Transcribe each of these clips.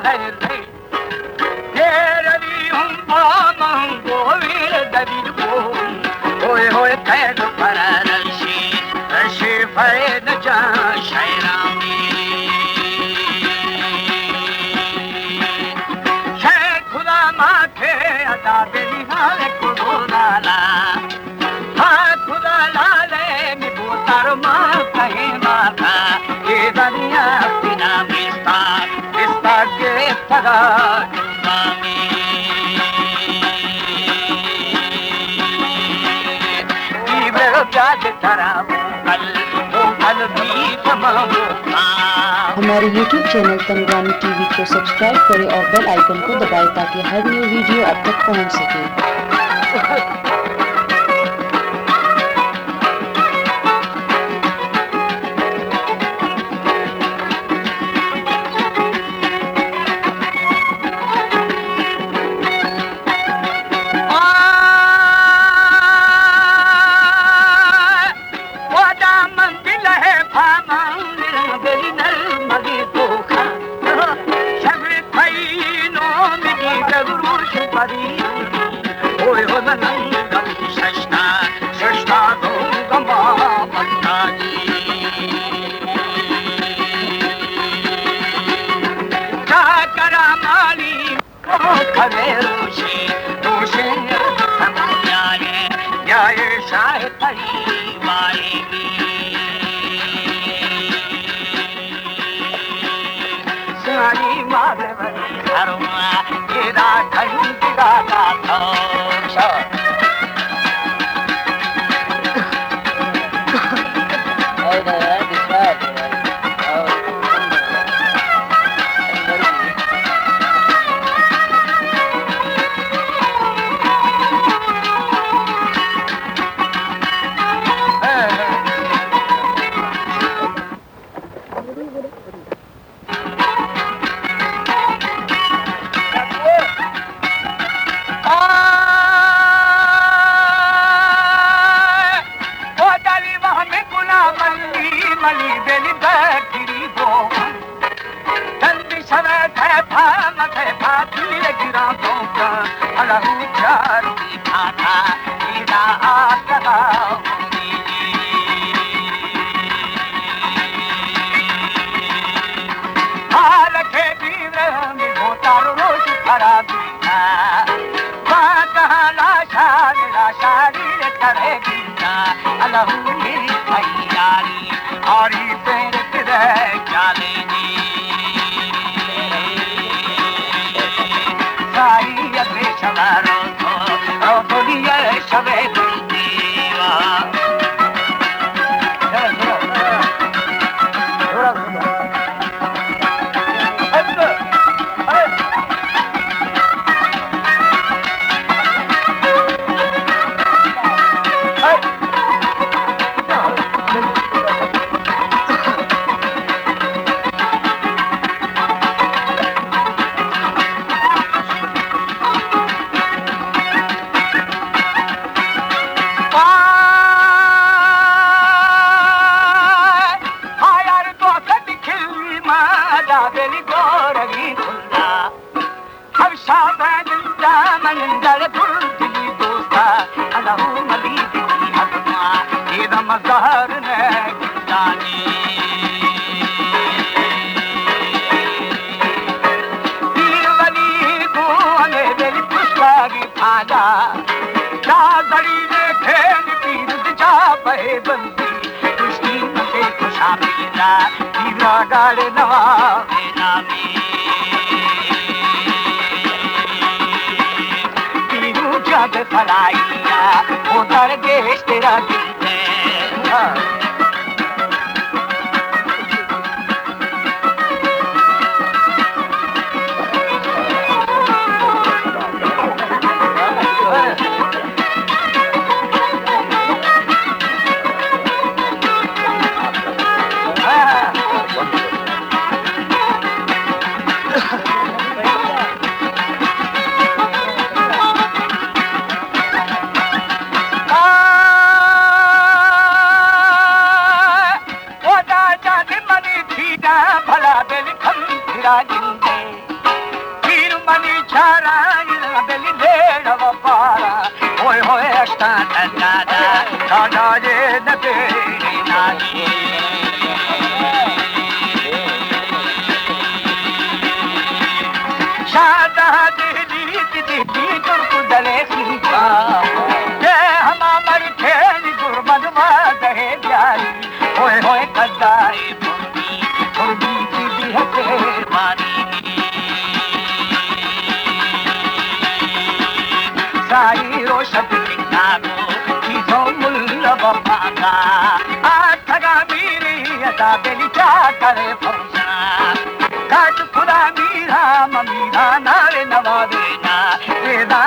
है रे तेरी हम बाम गोविल दबिल को होए होए कैद पर रशी फरे न जा शैरामी शे खुदा माथे अदा बेली हाले को लाला हाँ खुदा लाले मी बोतार माँ कहीं माथा ये दुनिया बिना बिस्ता के तगा हमारे YouTube चैनल तनुरानी टीवी को सब्सक्राइब करें और बेल आइकन को दबाएं ताकि हर न्यू वीडियो आप तक पहुंच सके। Sara, belly dead of a para. Oi, oi, stand and nada. Tada, the baby, nadi. Shada, the Turku, the Lesipa. Hama Marteni, Gurmaduma, the Hedyari. Oi, oi, Kadai, for me, the Hate, money. Sairo Shapicago, Kizomula Bapaga, Atagamiri, Tabelica, Carefosa, Katukura, Mamina, Navadina, Veda,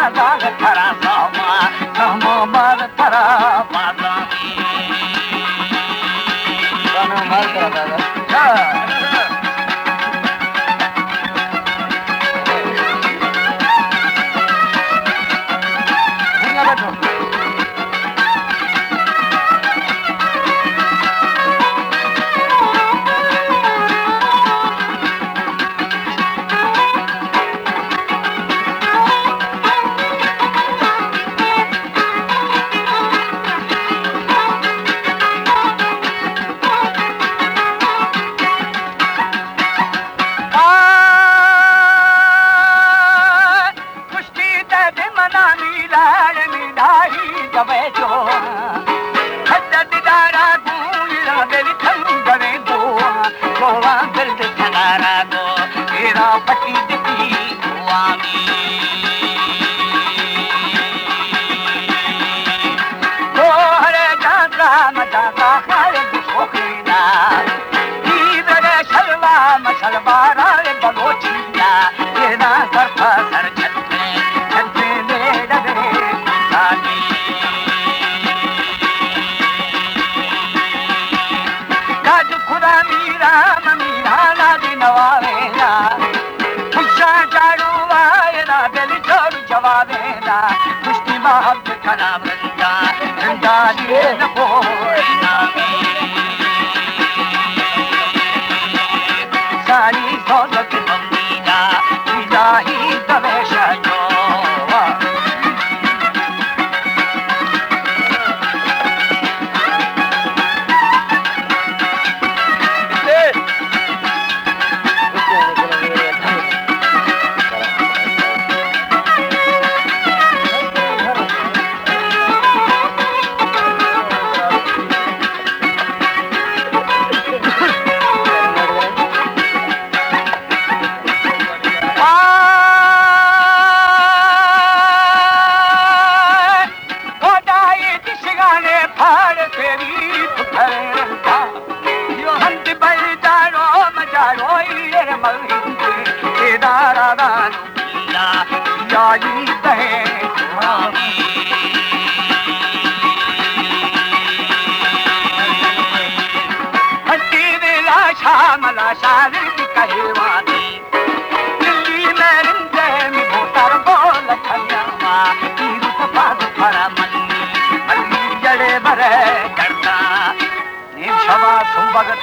Tarasama, Samoma, Tarapazami.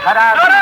Hara